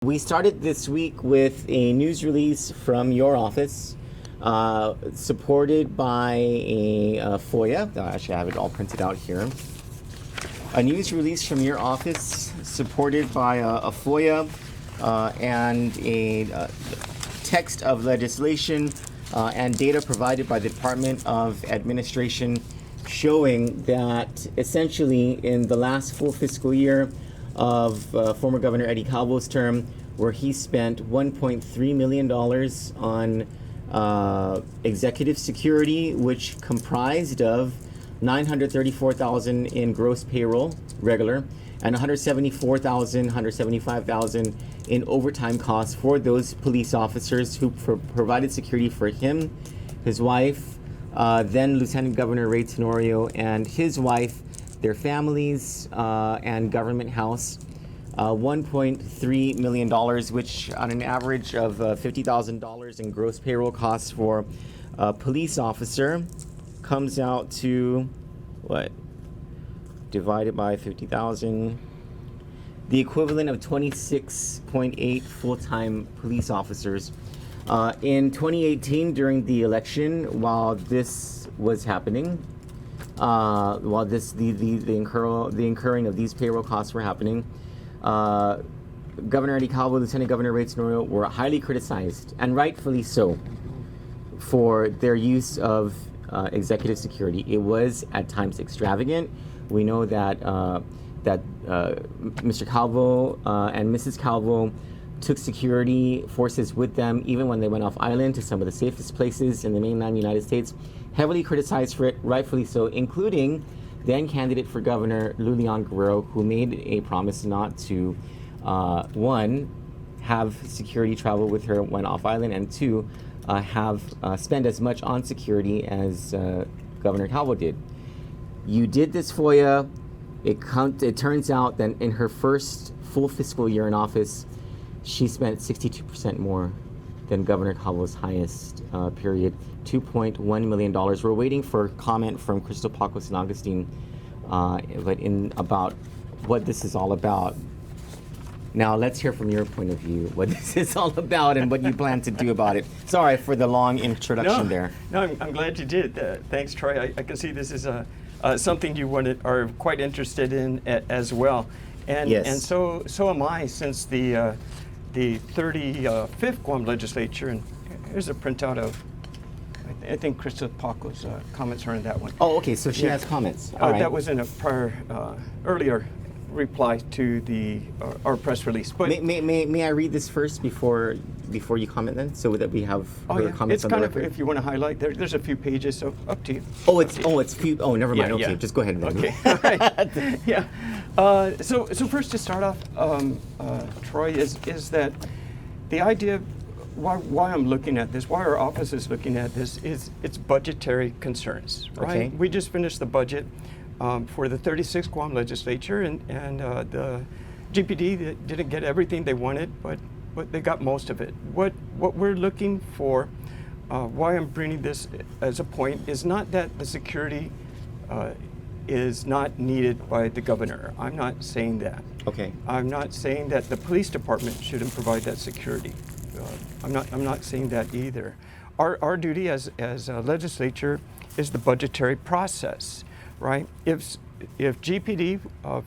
We started this week with a news release from your office, supported by a FOIA. Actually, I have it all printed out here. A news release from your office, supported by a FOIA and a text of legislation and data provided by the Department of Administration, showing that essentially in the last full fiscal year of former Governor Eddie Calvo's term, where he spent $1.3 million on executive security, which comprised of $934,000 in gross payroll, regular, and $175,000 in overtime costs for those police officers who provided security for him, his wife, then Lieutenant Governor Ray Tenorio, and his wife, their families, and government house. $1.3 million, which on an average of $50,000 in gross payroll costs for a police officer comes out to, what, divided by 50,000, the equivalent of 26.8 full-time police officers. In 2018, during the election, while this was happening, while the incurring of these payroll costs were happening, Governor Eddie Calvo, Lieutenant Governor Ray Tenorio were highly criticized, and rightfully so, for their use of executive security. It was at times extravagant. We know that Mr. Calvo and Mrs. Calvo took security forces with them even when they went off island to some of the safest places in the mainland United States. Heavily criticized for it, rightfully so, including then candidate for governor Lulian Guerrero, who made a promise not to, one, have security travel with her when off island, and two, spend as much on security as Governor Calvo did. You did this FOIA. It turns out that in her first full fiscal year in office, she spent 62% more than Governor Calvo's highest period, $2.1 million. We're waiting for comment from Crystal Pacos and Augustine about what this is all about. Now, let's hear from your point of view what this is all about and what you plan to do about it. Sorry for the long introduction there. No, I'm glad you did. Thanks, Troy. I can see this is something you are quite interested in as well. And, yes. And so am I, since the 35th Guam legislature, and here's a printout of, I think Krista Paco's comments are in that one. Oh, okay, so she has comments. All right. That was in a prior, earlier reply to our press release. But may I read this first before you comment then, so that we have her comments it's on the kind record? of, if you want to highlight, there's a few pages, so up to you. Never mind. Okay, just go ahead then. Okay, all right. Yeah. So first to start off, Troy, is that the idea why I'm looking at this, why our office is looking at this, is it's budgetary concerns, right? Okay. We just finished the budget for the 36th Guam legislature, and the GPD didn't get everything they wanted, but they got most of it. What we're looking for, why I'm bringing this as a point, is not that the security is not needed by the governor. I'm not saying that. Okay. I'm not saying that the police department shouldn't provide that security. I'm not saying that either. Our duty as a legislature is the budgetary process, right? If GPD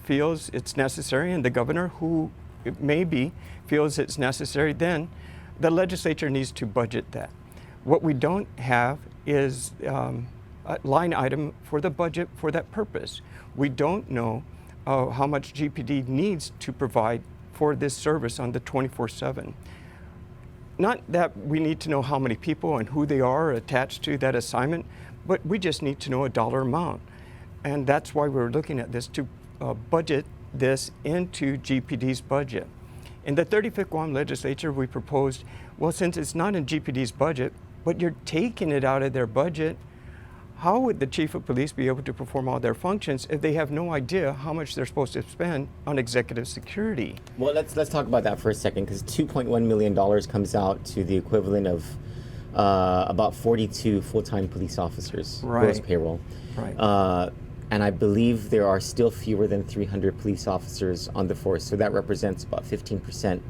feels it's necessary, and the governor, who it may be, feels it's necessary, then the legislature needs to budget that. What we don't have is a line item for the budget for that purpose. We don't know how much GPD needs to provide for this service on the 24/7. Not that we need to know how many people and who they are attached to that assignment, but we just need to know a dollar amount. And that's why we're looking at this, to budget this into GPD's budget. In the 35th Guam legislature, we proposed, well, since it's not in GPD's budget, but you're taking it out of their budget, how would the chief of police be able to perform all their functions if they have no idea how much they're supposed to spend on executive security? Well, let's talk about that for a second, because $2.1 million comes out to the equivalent of about 42 full-time police officers, gross payroll. Right. And I believe there are still fewer than 300 police officers on the force, so that represents about 15%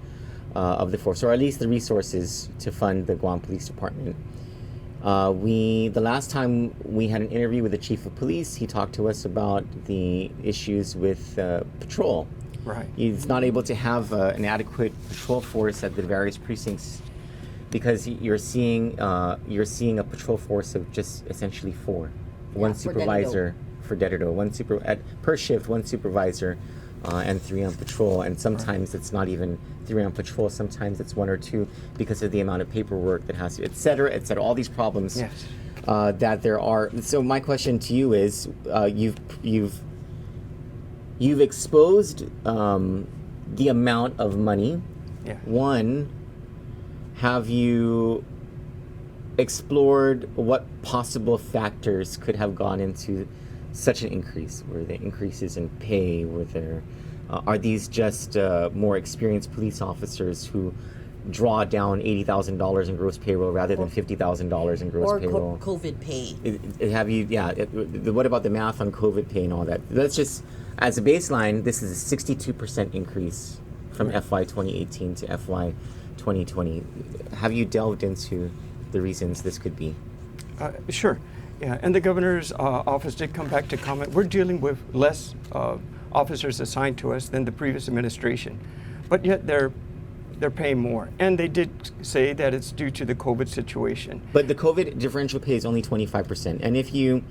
of the force, or at least the resources to fund the Guam Police Department. The last time we had an interview with the chief of police, he talked to us about the issues with patrol. Right. He's not able to have an adequate patrol force at the various precincts because you're seeing a patrol force of just essentially four, one supervisor for Dededo, per shift, one supervisor, and 3 on patrol. And sometimes it's not even 3 on patrol. Sometimes it's 1 or 2 because of the amount of paperwork that has to, et cetera, all these problems. Yes. That there are. So my question to you is, you've exposed the amount of money. Yeah. One, have you explored what possible factors could have gone into such an increase? Were there increases in pay? Were there are these just more experienced police officers who draw down $80,000 in gross payroll rather than $50,000 in gross payroll? Or COVID pay. What about the math on COVID pay and all that? Let's just, as a baseline, this is a 62% increase from FY 2018 to FY 2020. Have you delved into the reasons this could be? Sure. Yeah, and the governor's office did come back to comment. We're dealing with less officers assigned to us than the previous administration, but yet they're paying more. And they did say that it's due to the COVID situation. But the COVID differential pay is only 25%. And if you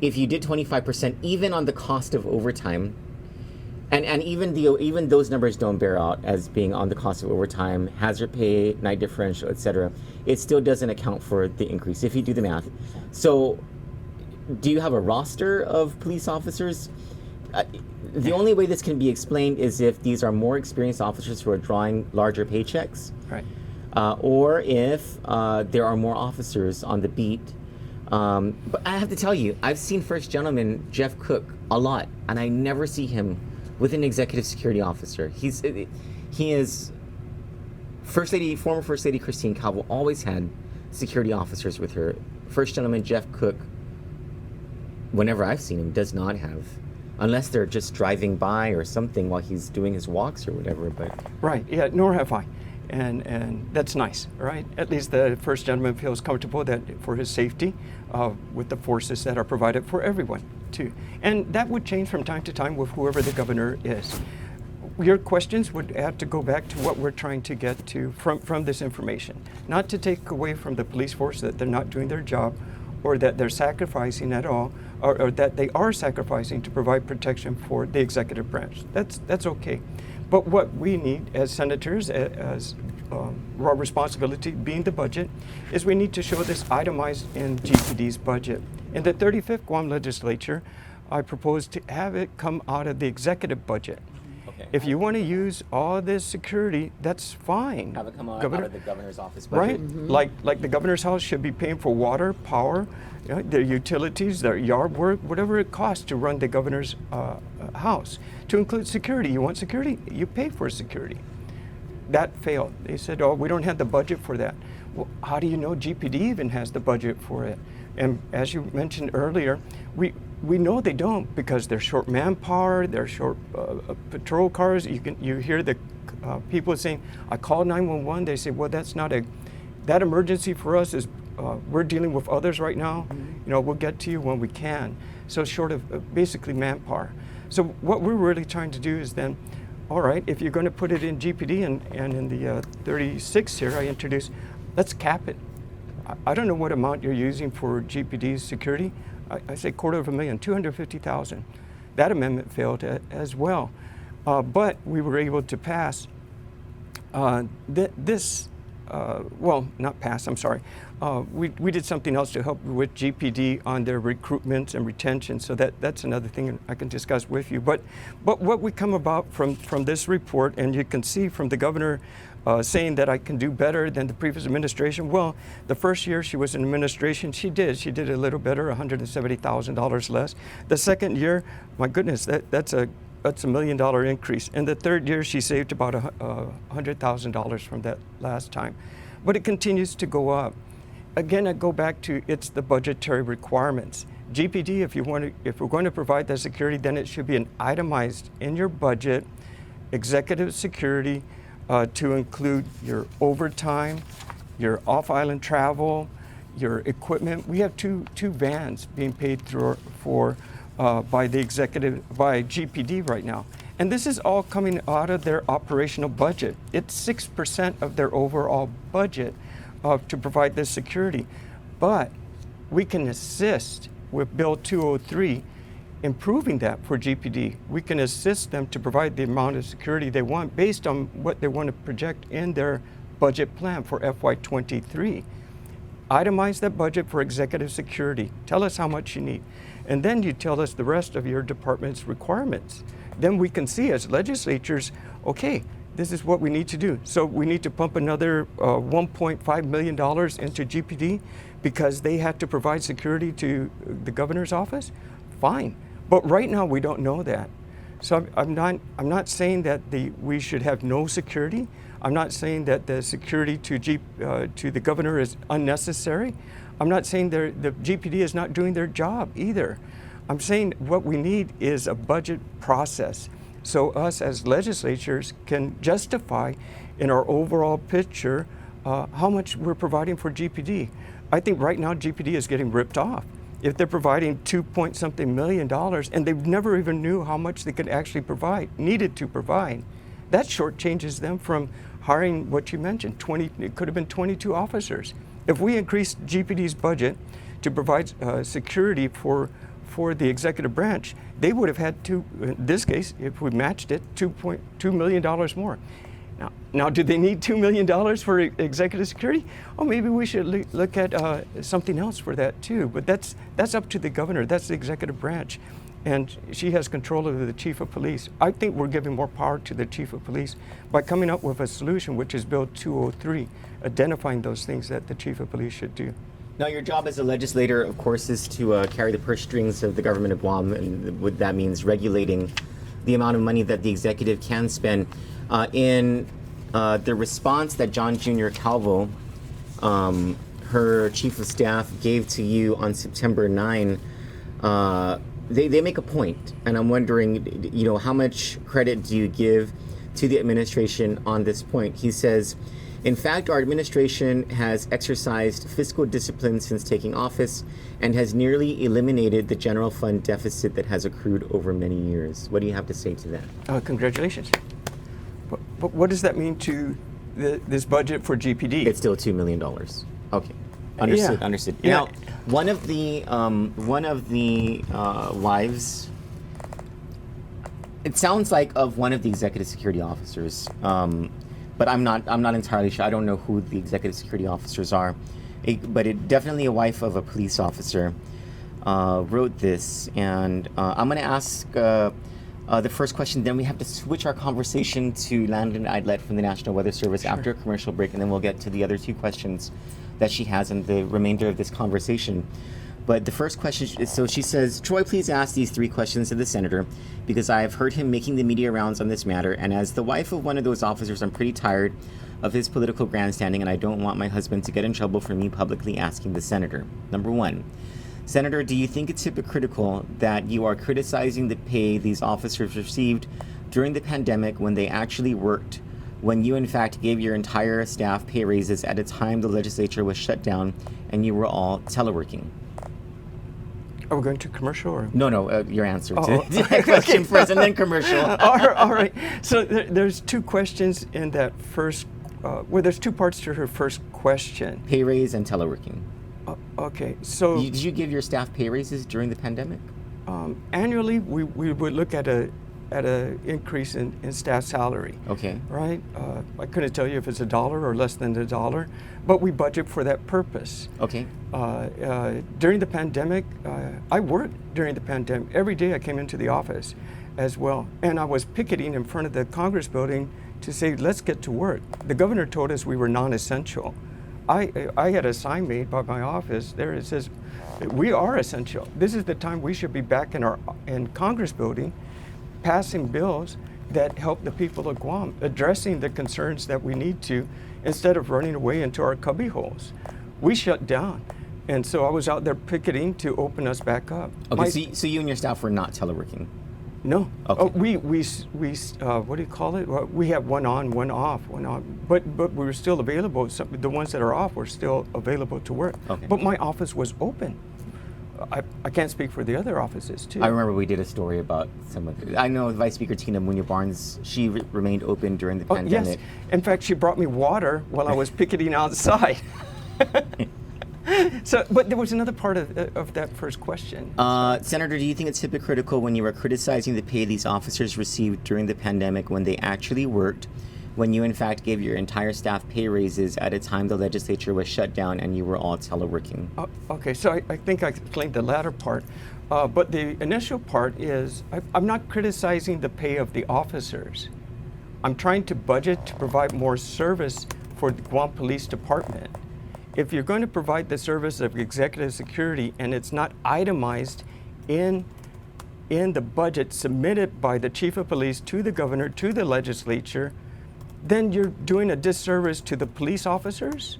did 25%, even on the cost of overtime, and even those numbers don't bear out as being on the cost of overtime, hazard pay, night differential, etc., it still doesn't account for the increase if you do the math. So, do you have a roster of police officers? The only way this can be explained is if these are more experienced officers who are drawing larger paychecks, Right. Or if there are more officers on the beat. But I have to tell you, I've seen First Gentleman Jeff Cook a lot, and I never see him with an executive security officer. He is former First Lady Christine Calvo always had security officers with her. First Gentleman Jeff Cook, whenever I've seen him, does not have, unless they're just driving by or something while he's doing his walks or whatever. But Right. Yeah. Nor have I, and that's nice, right? At least the First Gentleman feels comfortable that for his safety, with the forces that are provided for everyone too, and that would change from time to time with whoever the governor is. Your questions would have to go back to what we're trying to get to from this information, not to take away from the police force that they're not doing their job, or that they're sacrificing at all, or that they are sacrificing to provide protection for the executive branch. That's okay. But what we need as senators, as our responsibility being the budget, is we need to show this itemized in GPD's budget. In the 35th Guam legislature, I proposed to have it come out of the executive budget. okay, If you want to use all this security, that's fine. have it come out Governor- of the governor's office budget. Right? Like the governor's house should be paying for water, power, their utilities, their yard work, whatever it costs to run the governor's house, to include security. You want security? You pay for security. That failed. They said, oh, we don't have the budget for that. Well, how do you know GPD even has the budget for it? And as you mentioned earlier, we know they don't because they're short manpower, they're short patrol cars. You hear the people saying, I called 911. They say, well, that emergency for us is, we're dealing with others right now. We'll get to you when we can. So short of basically manpower. So what we're really trying to do is then, all right, if you're going to put it in GPD and in the 36 here, I introduced, let's cap it. I don't know what amount you're using for GPD's security. I say $250,000, $250,000. That amendment failed as well. But we were able to pass this, not pass, I'm sorry. We did something else to help with GPD on their recruitment and retention, so that's another thing I can discuss with you. But what we come about from this report, and you can see from the governor saying that I can do better than the previous administration. Well, the first year she was in administration, she did a little better, $170,000 less. The second year, my goodness, that's a $1 million increase. And the third year, she saved about $100,000 from that last time. But it continues to go up. Again, I go back to it's the budgetary requirements. GPD, if we're going to provide that security, then it should be an itemized in your budget, executive security, to include your overtime, your off-island travel, your equipment. We have two vans being paid by the executive, by GPD right now. And this is all coming out of their operational budget. It's 6% of their overall budget to provide this security. But we can assist with Bill 203 improving that for GPD. We can assist them to provide the amount of security they want based on what they want to project in their budget plan for FY23. Itemize that budget for executive security. Tell us how much you need. And then you tell us the rest of your department's requirements. Then we can see as legislatures, okay, this is what we need to do. So we need to pump another $1.5 million into GPD because they had to provide security to the governor's office. Fine. But right now we don't know that. So I'm not saying that we should have no security. I'm not saying that the security to the governor is unnecessary. I'm not saying the GPD is not doing their job either. I'm saying what we need is a budget process so us as legislatures can justify in our overall picture how much we're providing for GPD. I think right now GPD is getting ripped off. If they're providing $2-point-something million and they never even knew how much they could actually needed to provide, that shortchanges them from hiring what you mentioned, it could have been 22 officers. If we increased GPD's budget to provide security for the executive branch, they would have had in this case, if we matched it, $2.2 million more. Now, do they need $2 million for executive security? Oh, maybe we should look at something else for that too. But that's up to the governor. That's the executive branch, and she has control over the chief of police. I think we're giving more power to the chief of police by coming up with a solution, which is Bill 203, identifying those things that the chief of police should do. Now, your job as a legislator, of course, is to carry the purse strings of the government of Guam, and what that means regulating the amount of money that the executive can spend. In the response that John Jr. Calvo, her chief of staff, gave to you on September 9, they make a point, and I'm wondering, how much credit do you give to the administration on this point? He says, in fact, our administration has exercised fiscal discipline since taking office and has nearly eliminated the general fund deficit that has accrued over many years. What do you have to say to that? Congratulations. But what does that mean to this budget for GPD? It's still $2 million. Okay, understood. Yeah. Understood. Yeah. Now, one of the wives, it sounds like of one of the executive security officers, but I'm not entirely sure. I don't know who the executive security officers are, but it definitely a wife of a police officer wrote this, and I'm going to ask. The first question, then we have to switch our conversation to Landon Adelup from the National Weather Service after a commercial break, and then we'll get to the other two questions that she has in the remainder of this conversation. But the first question is, so she says, Troy, please ask these 3 questions to the senator because I have heard him making the media rounds on this matter, and as the wife of one of those officers, I'm pretty tired of his political grandstanding, and I don't want my husband to get in trouble for me publicly asking the senator. Number 1. Senator, do you think it's hypocritical that you are criticizing the pay these officers received during the pandemic when they actually worked, when you in fact gave your entire staff pay raises at a time the legislature was shut down and you were all teleworking? Are we going to commercial or? No, your answer to the question first and then commercial. All right. So there's 2 questions in that first, there's 2 parts to her first question. Pay raise and teleworking. Okay, so did you give your staff pay raises during the pandemic? Annually, we would look at a increase in staff salary. Okay. Right. I couldn't tell you if it's $1 or less than $1, but we budget for that purpose. Okay. During the pandemic, I worked during the pandemic. Every day I came into the office as well, and I was picketing in front of the Congress building to say, let's get to work. The governor told us we were non-essential. I had a sign made by my office there. It says, we are essential. This is the time we should be back in Congress building, passing bills that help the people of Guam, addressing the concerns that we need to, instead of running away into our cubby holes. We shut down. And so I was out there picketing to open us back up. Okay, so you and your staff were not teleworking? No. Okay. What do you call it? Well, we have one on, one off, one on. But we were still available. The ones that are off were still available to work. Okay. But my office was open. I can't speak for the other offices too. I remember we did a story about some of it. I know Vice Speaker Tina Munoz-Barnes, she remained open during the pandemic. Yes. In fact, she brought me water while I was picketing outside. So, but there was another part of that first question. Senator, do you think it's hypocritical when you are criticizing the pay these officers received during the pandemic when they actually worked, when you in fact gave your entire staff pay raises at a time the legislature was shut down and you were all teleworking? Okay, so I think I explained the latter part. But the initial part is I'm not criticizing the pay of the officers. I'm trying to budget to provide more service for the Guam Police Department. If you're going to provide the service of executive security and it's not itemized in the budget submitted by the chief of police to the governor, to the legislature, then you're doing a disservice to the police officers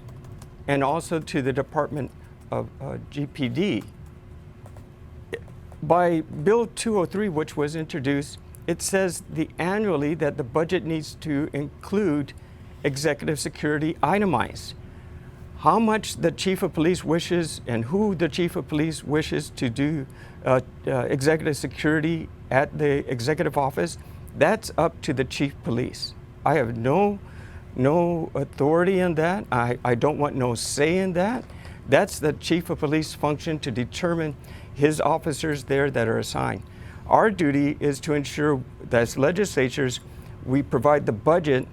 and also to the Department of GPD. By Bill 203, which was introduced, it says annually that the budget needs to include executive security itemized. How much the chief of police wishes and who the chief of police wishes to do executive security at the executive office, that's up to the chief of police. I have no authority in that. I don't want no say in that. That's the chief of police function to determine his officers there that are assigned. Our duty is to ensure that as legislatures, we provide the budget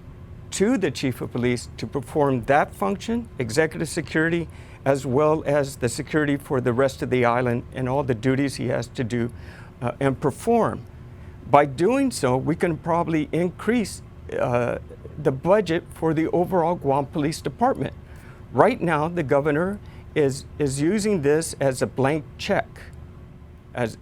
to the chief of police to perform that function, executive security, as well as the security for the rest of the island and all the duties he has to do and perform. By doing so, we can probably increase the budget for the overall Guam Police Department. Right now, the governor is using this as a blank check, as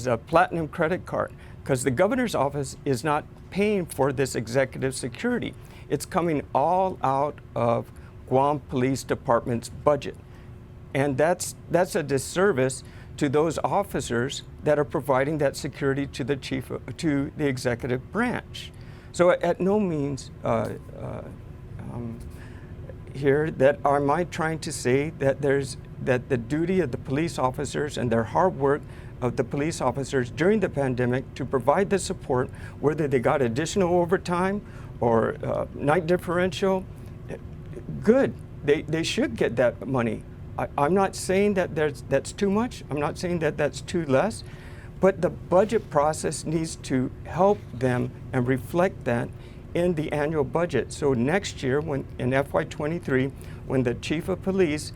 a platinum credit card, because the governor's office is not paying for this executive security. It's coming all out of Guam Police Department's budget. And that's a disservice to those officers that are providing that security to the executive branch. So at no means here that am I trying to say that that the duty of the police officers and their hard work of the police officers during the pandemic to provide the support, whether they got additional overtime or night differential, good. They should get that money. I'm not saying that that's too much. I'm not saying that that's too less. But the budget process needs to help them and reflect that in the annual budget. So next year, when in FY23, when the chief of police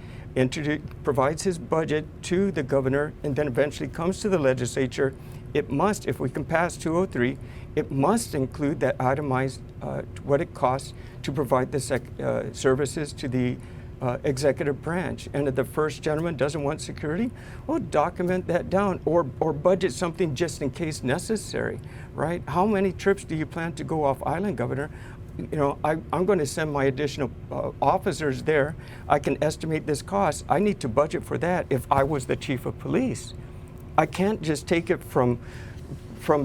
provides his budget to the governor and then eventually comes to the legislature, it must, if we can pass 203, it must include that itemized what it costs to provide the services to the executive branch. And if the first gentleman doesn't want security, well, document that down or budget something just in case necessary, right? How many trips do you plan to go off island, Governor? You know, I'm going to send my additional officers there. I can estimate this cost. I need to budget for that if I was the chief of police. I can't just take it from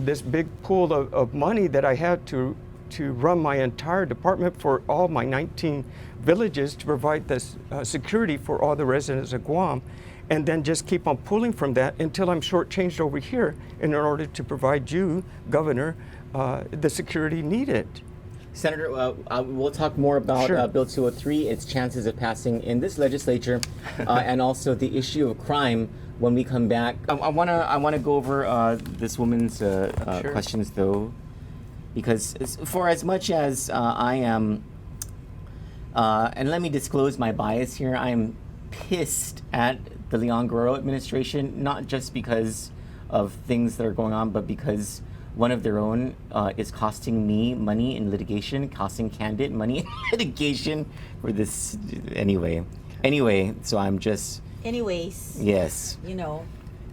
this big pool of money that I had to run my entire department for all my 19 villages to provide this security for all the residents of Guam, and then just keep on pulling from that until I'm shortchanged over here in order to provide you, Governor, the security needed. Senator, we'll talk more about Sure. Bill 203, its chances of passing in this legislature, and also the issue of crime when we come back. I wanna go over this woman's Sure. questions though, because for as much as I am, and let me disclose my bias here, I am pissed at the Leon Guerrero administration, not just because of things that are going on, but because one of their own is costing me money in litigation, costing Kandit money in litigation for this. Anyway, so I'm just. Anyways. Yes. You know.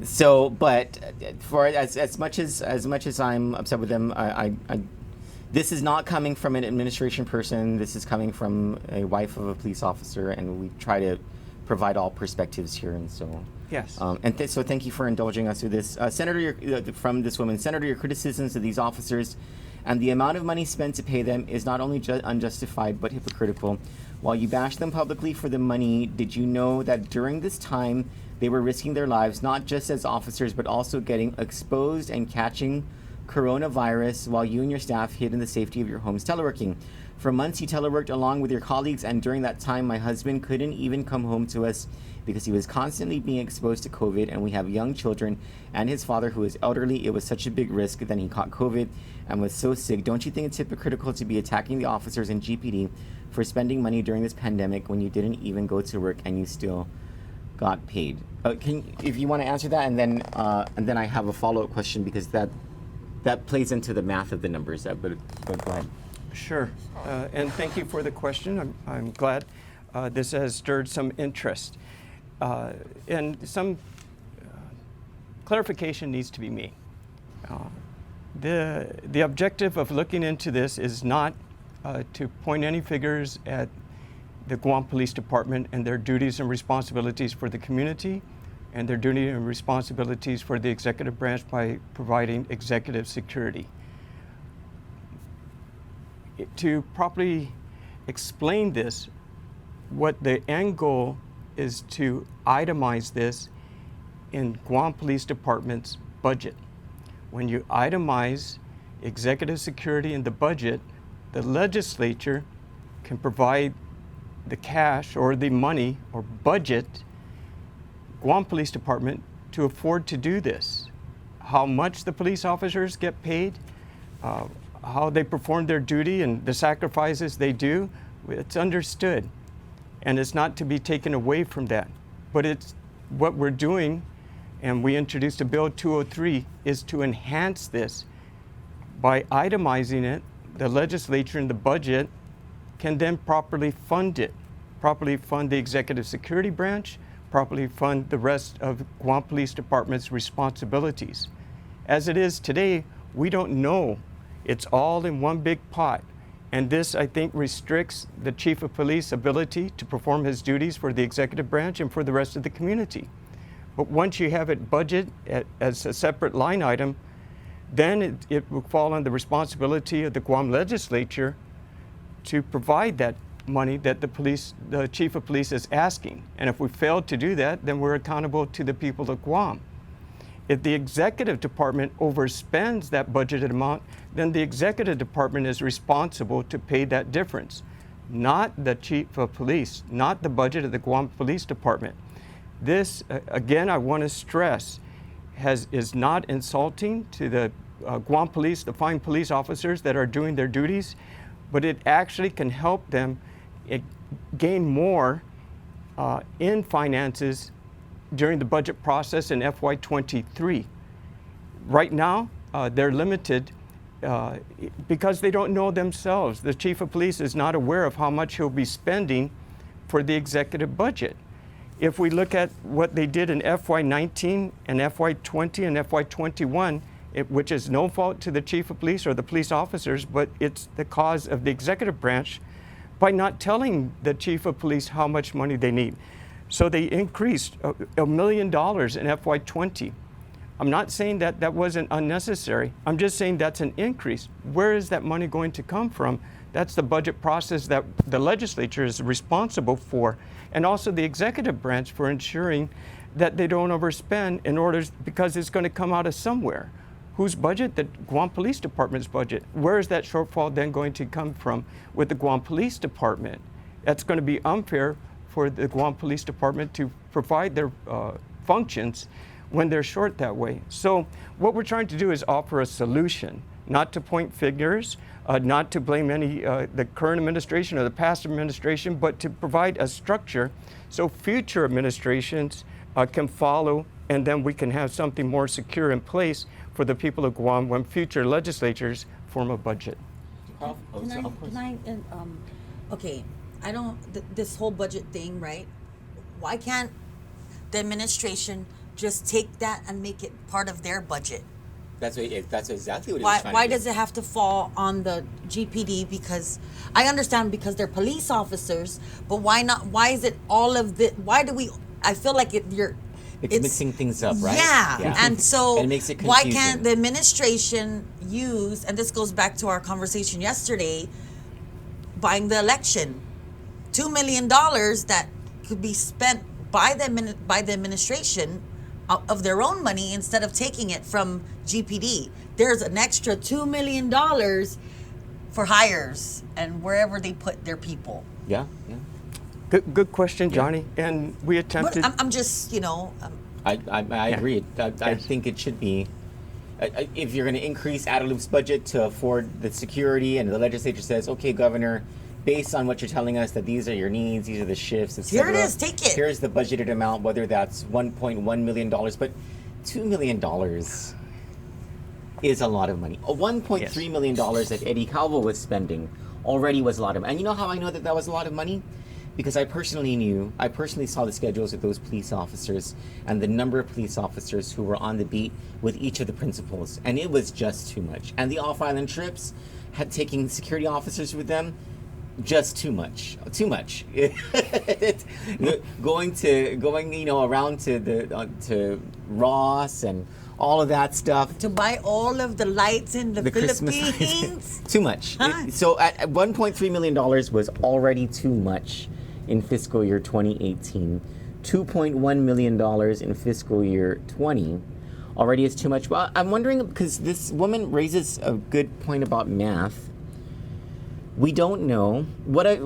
So, but for as much as I'm upset with them, I this is not coming from an administration person. This is coming from a wife of a police officer, and we try to provide all perspectives here, and so. Yes. So thank you for indulging us with this. Senator, from this woman, Senator, your criticisms of these officers and the amount of money spent to pay them is not only unjustified but hypocritical. While you bash them publicly for the money, did you know that during this time they were risking their lives, not just as officers, but also getting exposed and catching coronavirus while you and your staff hid in the safety of your homes teleworking? For months, you teleworked along with your colleagues, and during that time, my husband couldn't even come home to us because he was constantly being exposed to COVID, and we have young children, and his father, who is elderly. It was such a big risk. Then he caught COVID and was so sick. Don't you think it's hypocritical to be attacking the officers in GPD for spending money during this pandemic when you didn't even go to work and you still got paid? If you want to answer that, and then I have a follow-up question, because that plays into the math of the numbers. But go ahead. Sure, and thank you for the question. I'm glad this has stirred some interest. And some clarification needs to be made. The objective of looking into this is not to point any figures at the Guam Police Department and their duties and responsibilities for the community and their duty and responsibilities for the executive branch by providing executive security. To properly explain this, what the end goal is to itemize this in Guam Police Department's budget. When you itemize executive security in the budget, the legislature can provide the cash or the money or budget Guam Police Department to afford to do this. How much the police officers get paid, how they perform their duty and the sacrifices they do, it's understood. And it's not to be taken away from that. But it's what we're doing, and we introduced a Bill 203, is to enhance this. By itemizing it, the legislature in the budget can then properly fund it, properly fund the executive security branch, properly fund the rest of Guam Police Department's responsibilities. As it is today, we don't know. It's all in one big pot. And this, I think, restricts the chief of police ability to perform his duties for the executive branch and for the rest of the community. But once you have it budgeted as a separate line item, then it will fall on the responsibility of the Guam legislature to provide that money that the chief of police is asking. And if we fail to do that, then we're accountable to the people of Guam. If the executive department overspends that budgeted amount, then the executive department is responsible to pay that difference, not the chief of police, not the budget of the Guam Police Department. This, again, I want to stress, is not insulting to the Guam police, the fine police officers that are doing their duties, but it actually can help them gain more in finances during the budget process in FY23. Right now, they're limited because they don't know themselves. The chief of police is not aware of how much he'll be spending for the executive budget. If we look at what they did in FY19 and FY20 and FY21, which is no fault to the chief of police or the police officers, but it's the cause of the executive branch by not telling the chief of police how much money they need. So they increased $1 million in FY20. I'm not saying that that wasn't unnecessary. I'm just saying that's an increase. Where is that money going to come from? That's the budget process that the legislature is responsible for, and also the executive branch for ensuring that they don't overspend because it's going to come out of somewhere. Whose budget? The Guam Police Department's budget. Where is that shortfall then going to come from with the Guam Police Department? That's going to be unfair for the Guam Police Department to provide their functions when they're short that way. So what we're trying to do is offer a solution, not to point fingers, not to blame the current administration or the past administration, but to provide a structure so future administrations can follow, and then we can have something more secure in place for the people of Guam when future legislatures form a budget. Okay, I don't, this whole budget thing, right? Why can't the administration just take that and make it part of their budget? That's exactly what he was Why trying why to do. does it have to fall on the GPD? Because I understand because they're police officers, but why not? Why is it all of the? Why do we? I feel like It's mixing things up, right? Yeah, Yeah. and so And it makes it why confusing. can't the administration use? And this goes back to our conversation yesterday, buying the election, $2 million that could be spent by the administration of their own money instead of taking it from GPD. There's an extra $2 million for hires and wherever they put their people. Yeah, yeah. Good question, Johnny. And we But attempted. I'm just, I agree. I Yes. think it should be. If you're going to increase Adelup's budget to afford the security, and the legislature says, "Okay, Governor, based on what you're telling us that these are your needs, these are the shifts, etc. Here it is, take it." Here's the budgeted amount, whether that's $1.1 million, but $2 million is a lot of money. $1.3 million that Eddie Calvo was spending already was a lot of money. And you know how I know that was a lot of money? Because I personally saw the schedules of those police officers and the number of police officers who were on the beat with each of the principals. And it was just too much. And the off-island trips had taking security officers with them, just too much. Going around to Ross and all of that stuff. to buy all of the lights in the Christmas Philippines. too much. Huh? So at $1.3 million was already too much in fiscal year 2018. $2.1 million in fiscal year 20 already is too much. Well, I'm wondering, because this woman raises a good point about math. We don't know.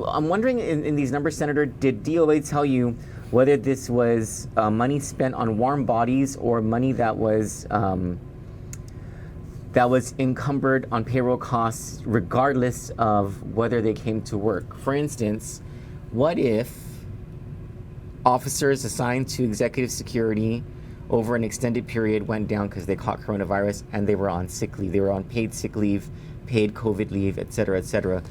I'm wondering in these numbers, Senator, did DOA tell you whether this was money spent on warm bodies or money that was encumbered on payroll costs regardless of whether they came to work? For instance, what if officers assigned to executive security over an extended period went down because they caught coronavirus and they were on sick leave, they were on paid sick leave, paid COVID leave, et cetera, et cetera?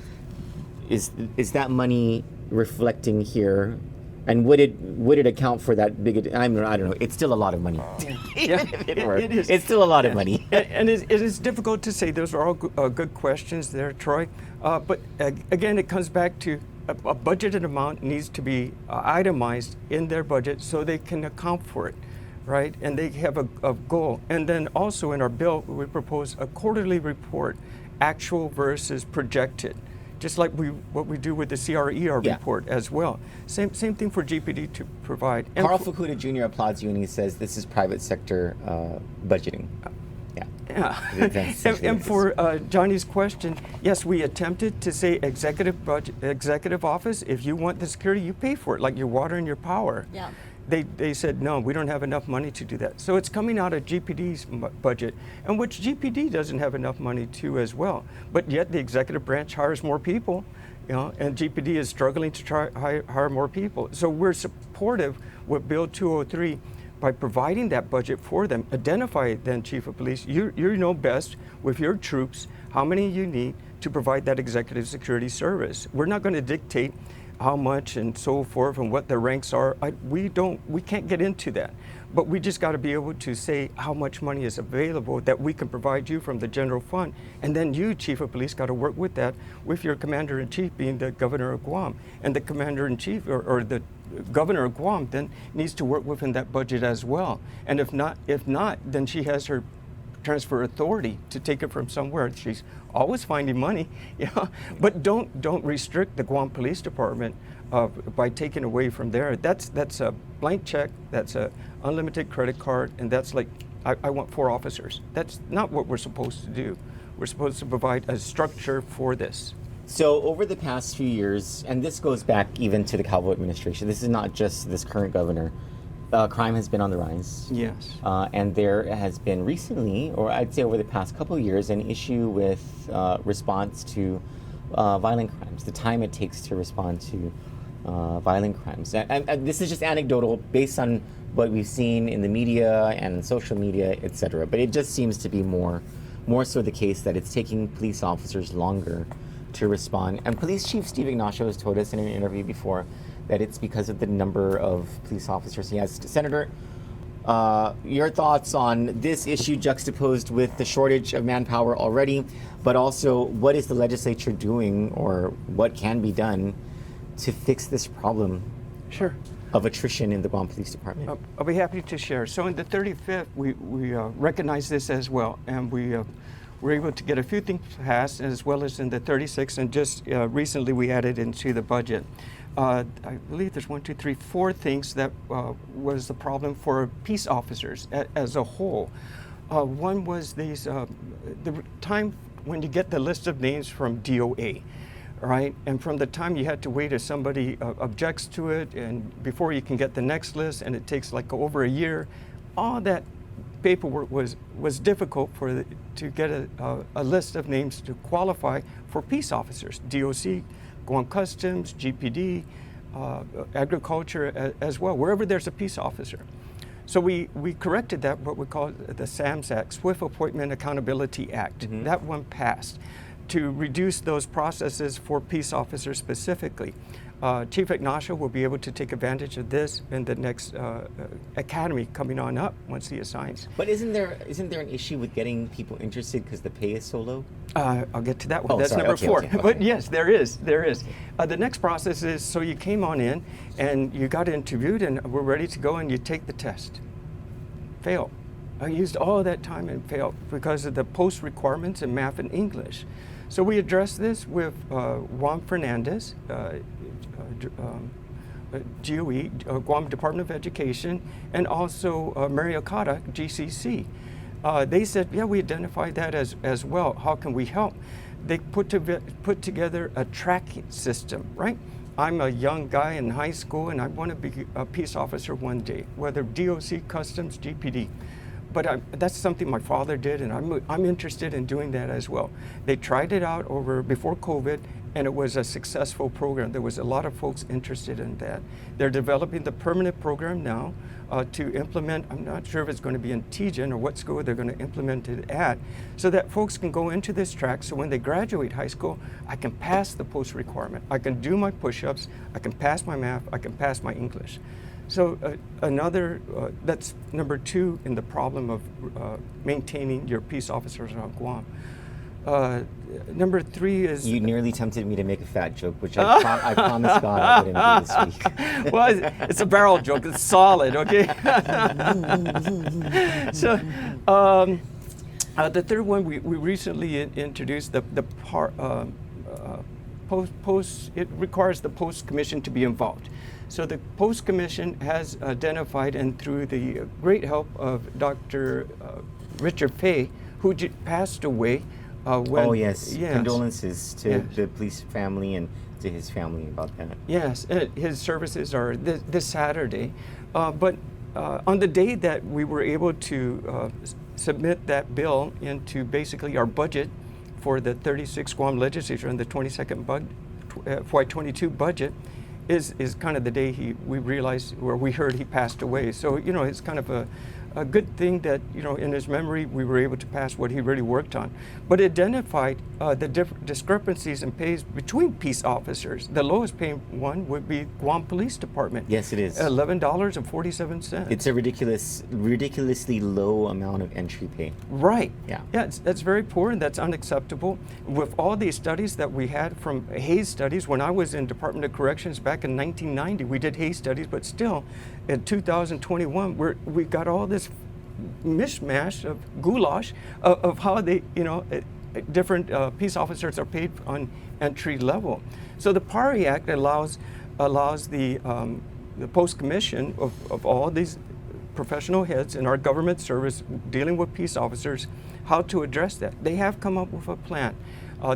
Is that money reflecting here? And would it account for that big? I don't know. It's still a lot of money. Yeah, It is. It's still a lot of money. And it is difficult to say. Those are all good questions there, Troy. But again, it comes back to a budgeted amount needs to be itemized in their budget so they can account for it, right? And they have a goal. And then also in our bill, we propose a quarterly report, actual versus projected. Just like what we do with the CRER Yeah. report as well. Same thing for GPD to provide. And Carl Fukuda Jr. applauds you and he says this is private sector budgeting. Yeah. Yeah. That's and for Johnny's question, yes, we attempted to say executive office. If you want the security, you pay for it, like your water and your power. Yeah. They said no, we don't have enough money to do that. So it's coming out of GPD's budget, and which GPD doesn't have enough money to as well. But yet the executive branch hires more people, and GPD is struggling to hire more people. So we're supportive with Bill 203 by providing that budget for them. Identify it then, Chief of Police. You know best with your troops how many you need to provide that executive security service. We're not going to dictate how much and so forth and what the ranks are. We can't get into that. But we just got to be able to say how much money is available that we can provide you from the general fund. And then you, Chief of Police, got to work with that with your Commander-in-Chief being the Governor of Guam. And the Commander-in-Chief or the Governor of Guam then needs to work within that budget as well. And if not, then she has her transfer authority to take it from somewhere. She's always finding money, but don't restrict the Guam Police Department by taking away from there. That's a blank check, that's a unlimited credit card, and that's like, I want 4 officers. That's not what we're supposed to do. We're supposed to provide a structure for this. So over the past few years, and this goes back even to the Calvo administration, this is not just this current governor, crime has been on the rise. Yes. And there has been recently, or I'd say over the past couple of years, an issue with response to violent crimes, the time it takes to respond to violent crimes. And this is just anecdotal based on what we've seen in the media and social media, etc. But it just seems to be more so the case that it's taking police officers longer to respond. And Police Chief Steve Ignacio has told us in an interview before that it's because of the number of police officers he has. Senator, Your thoughts on this issue juxtaposed with the shortage of manpower already, but also what is the legislature doing or what can be done to fix this problem Sure. of attrition in the Guam Police Department? I'll be happy to share. So in the 35th, we recognize this as well, and we were able to get a few things passed, as well as in the 36th, and just recently we added into the budget. I believe there's 1, 2, 3, 4 things that was the problem for peace officers as a whole. One was these the time when you get the list of names from DOA, right? And from the time you had to wait if somebody objects to it, and before you can get the next list, and it takes like over a year, all that paperwork was difficult to get a list of names to qualify for peace officers. DOC, Guam Customs, GPD, agriculture as well, wherever there's a peace officer. So we corrected that, what we call the SAMS Act, Swift Appointment Accountability Act. Mm-hmm. That one passed to reduce those processes for peace officers specifically. Chief Ignacio will be able to take advantage of this in the next academy coming on up once he assigns. But isn't there an issue with getting people interested because the pay is so low? I'll get to that one. Oh, That's sorry. number Okay, 4. okay. But yes, there is. The next process is, so you came on in and you got interviewed and we're ready to go, and you take the test. Fail. I used all of that time and failed because of the post requirements in math and English. So we addressed this with Juan Fernandez, GOE, Guam Department of Education, and also Mary Okada, GCC. They said, yeah, we identified that as well. How can we help? They put together a tracking system, right? I'm a young guy in high school and I want to be a peace officer one day, whether DOC, Customs, GPD. But that's something my father did, and I'm interested in doing that as well. They tried it out before COVID, and it was a successful program. There was a lot of folks interested in that. They're developing the permanent program now to implement. I'm not sure if it's going to be in TGen or what school they're going to implement it at, so that folks can go into this track. So when they graduate high school, I can pass the post requirement. I can do my push-ups. I can pass my math. I can pass my English. So that's number 2 in the problem of maintaining your peace officers on Guam. Number 3 is... You nearly tempted me to make a fat joke, which I promised God I wouldn't do this week. Well, it's a barrel joke. It's solid, okay? So the third one, we recently introduced it requires the Post Commission to be involved. So the Post Commission has identified, and through the great help of Dr. Richard Fay, who passed away when... Oh, yes. Condolences to Yes. the police family and to his family about that. Yes, his services are this Saturday. But on the day that we were able to submit that bill into basically our budget for the 36 Guam legislature and the 22nd FY22 budget, is kind of the day we realized, or we heard he passed away. So, it's kind of a good thing that, in his memory, we were able to pass what he really worked on. But it identified the discrepancies in pays between peace officers. The lowest paying one would be Guam Police Department. Yes, it is. $11.47. It's a ridiculously low amount of entry pay. Right. Yeah. Yeah, that's very poor, and that's unacceptable. With all these studies that we had from Hayes studies, when I was in Department of Corrections back in 1990, we did Hayes studies, but still, in 2021, we got all this mishmash of goulash of how they, different peace officers are paid on entry level. So the PARI Act allows the Post Commission of all these professional heads in our government service dealing with peace officers how to address that. They have come up with a plan.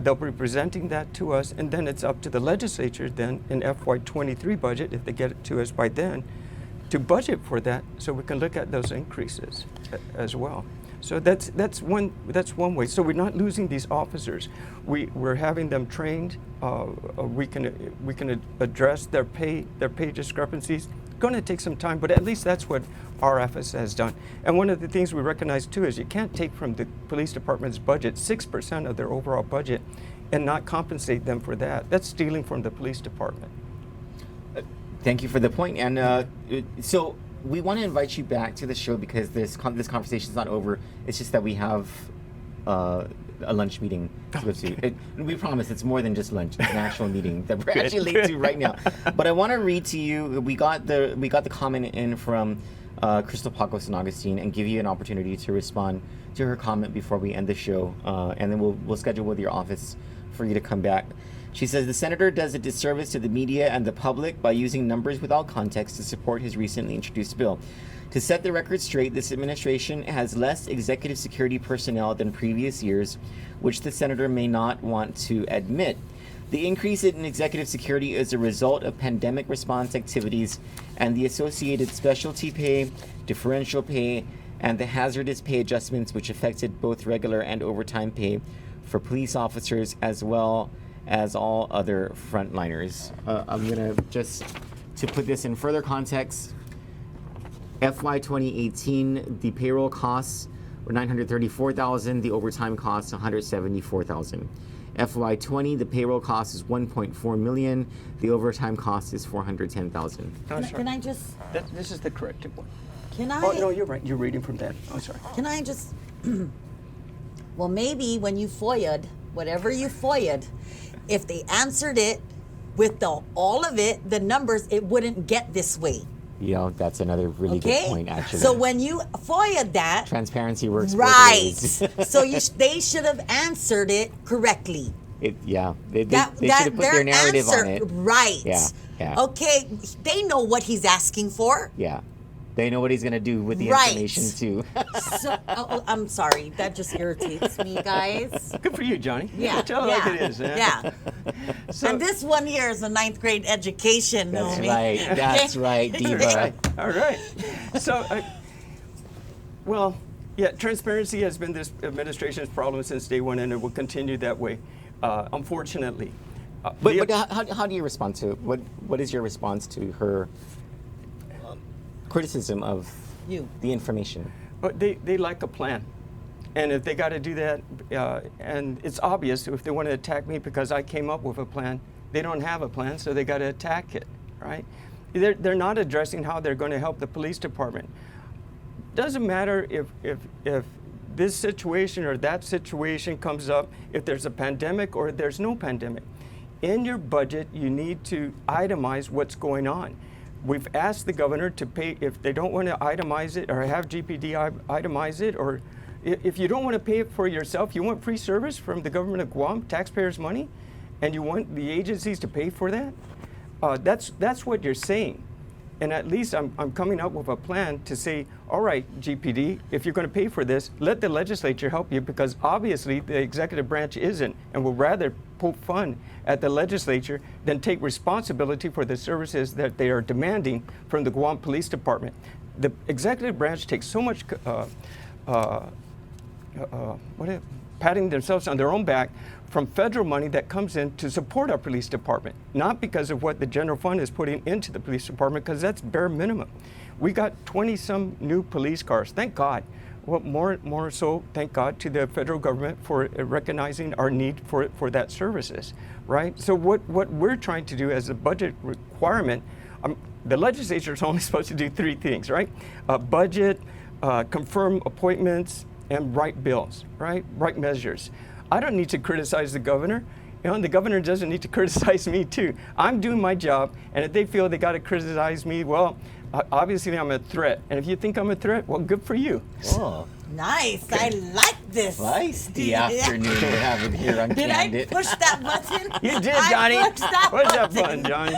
They'll be presenting that to us, and then it's up to the legislature then in FY23 budget, if they get it to us by then, to budget for that so we can look at those increases as well. So that's one way. So we're not losing these officers. We're having them trained. We can address their pay discrepancies. Going to take some time, but at least that's what RFS has done. And one of the things we recognize too is you can't take from the police department's budget 6% of their overall budget and not compensate them for that. That's stealing from the police department. Thank you for the point. And so we want to invite you back to the show because this conversation is not over. It's just that we have a lunch meeting to go to. We promise it's more than just lunch. It's an actual meeting that we're actually late to right now. But I want to read to you. We got the comment in from Crystal Paco San Augustine and give you an opportunity to respond to her comment before we end the show, and then we'll schedule with your office for you to come back. She says the senator does a disservice to the media and the public by using numbers without context to support his recently introduced bill. To set the record straight, this administration has less executive security personnel than previous years, which the senator may not want to admit. The increase in executive security is a result of pandemic response activities and the associated specialty pay, differential pay, and the hazardous pay adjustments which affected both regular and overtime pay for police officers as well as all other frontliners. I'm going to just, to put this in further context, FY 2018, the payroll costs were $934,000, the overtime costs $174,000. FY 20, the payroll cost is $1.4 million, the overtime cost is $410,000. Can I just? This is the corrected one. Can I? Oh, no, you're right. You're reading from that. Oh, sorry. Can I just? Well, maybe when you FOIA'd, whatever you FOIA'd, if they answered it with all of it, the numbers, it wouldn't get this way. Yeah, that's another really good point, actually. So when you FOIA'd that, transparency works both right? ways. So they should have answered it correctly. They should have put their narrative on it. Right. Yeah. Okay, they know what he's asking for. Yeah. They know what he's going to do with the information, too. So, I'm sorry. That just irritates me, guys. Good for you, Johnny. Yeah. Tell it like it is. Yeah. So, and this one here is a 9th grade education, That's homie. right. That's right, Diva. all right. So, well, yeah, transparency has been this administration's problem since day one, and it will continue that way, unfortunately. But how do you respond to it? What is your response to her criticism of the information? But they like a plan. And if they got to do that, and it's obvious if they want to attack me because I came up with a plan, they don't have a plan, so they got to attack it, right? They're not addressing how they're going to help the police department. Doesn't matter if this situation or that situation comes up, if there's a pandemic or there's no pandemic. In your budget, you need to itemize what's going on. We've asked the governor to pay, if they don't want to itemize it or have GPD itemize it, or if you don't want to pay it for yourself, you want free service from the government of Guam, taxpayers' money, and you want the agencies to pay for that, that's what you're saying. And at least I'm coming up with a plan to say, all right, GPD, if you're going to pay for this, let the legislature help you, because obviously the executive branch isn't and will rather pull fund at the legislature than take responsibility for the services that they are demanding from the Guam Police Department. The executive branch takes so much patting themselves on their own back from federal money that comes in to support our police department, not because of what the general fund is putting into the police department, because that's bare minimum. We got 20-some new police cars, thank God. Well, more so, thank God to the federal government for recognizing our need for that services, right? So what we're trying to do as a budget requirement, the legislature is only supposed to do 3 things, right? Budget, confirm appointments, and write bills, right? Write measures. I don't need to criticize the governor. You know, the governor doesn't need to criticize me too. I'm doing my job, and if they feel they got to criticize me, well, obviously I'm a threat. And if you think I'm a threat, well, good for you. Oh. Nice. I like this. Nice. The afternoon we're having here on Did Kandit. I push that button? You did, Johnny. I pushed that Push that button. button, Johnny.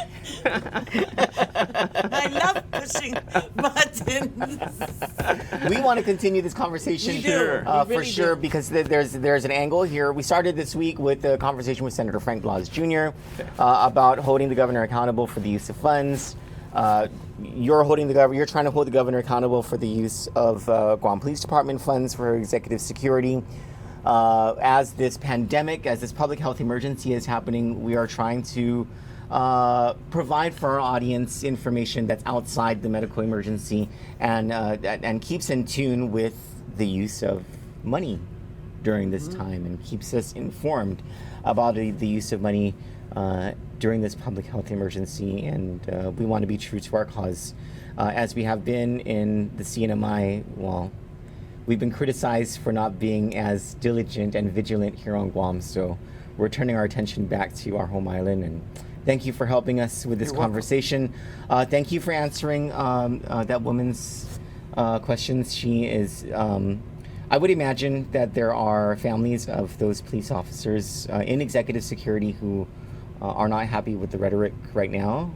I love pushing buttons. We want to continue this conversation We do. We for really sure, do. because there's an angle here. We started this week with the conversation with Senator Frank Blas Jr. About holding the governor accountable for the use of funds. You're trying to hold the governor accountable for the use of Guam Police Department funds for executive security. As this pandemic, as this public health emergency is happening, we are trying to provide for our audience information that's outside the medical emergency and keeps in tune with the use of money during this time and keeps us informed about the use of money during this public health emergency, and we want to be true to our cause. As we have been in the CNMI, well, we've been criticized for not being as diligent and vigilant here on Guam, so we're turning our attention back to our home island, and thank you for helping us with this You're welcome. conversation. Thank you for answering that woman's questions. She is, I would imagine that there are families of those police officers in executive security who are not happy with the rhetoric right now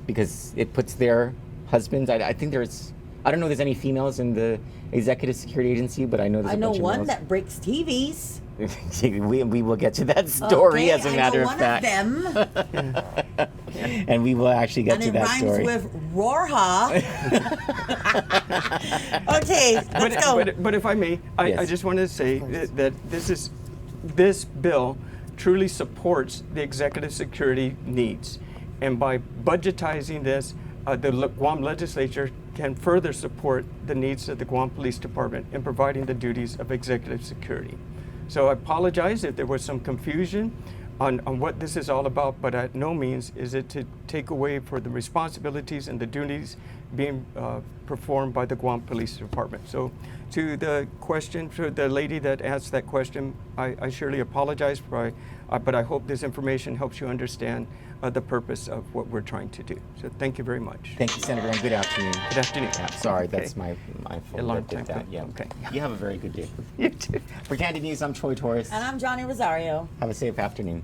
because it puts their husbands, I think I don't know if there's any females in the executive security agency, but I know there's I a know bunch of one males. that breaks TVs. we will get to that story, as a matter of fact. I know one of them. And we will actually get And to it that rhymes story. with Roarha. Okay, let's go. But if I may, I Yes. just wanted to say that this bill truly supports the executive security needs. And by budgetizing this, the Guam legislature can further support the needs of the Guam Police Department in providing the duties of executive security. So I apologize if there was some confusion on what this is all about, but at no means is it to take away for the responsibilities and the duties being performed by the Guam Police Department. So to the question, to the lady that asked that question, I surely apologize, but I hope this information helps you understand the purpose of what we're trying to do. So thank you very much. Thank you, Senator, and good afternoon. Good afternoon. Yeah, sorry, Okay. that's my fault. Alarm that did time. that. Yeah. Okay. You have a very good day. You too. For Kandit News, I'm Troy Torres. And I'm Johnny Rosario. Have a safe afternoon.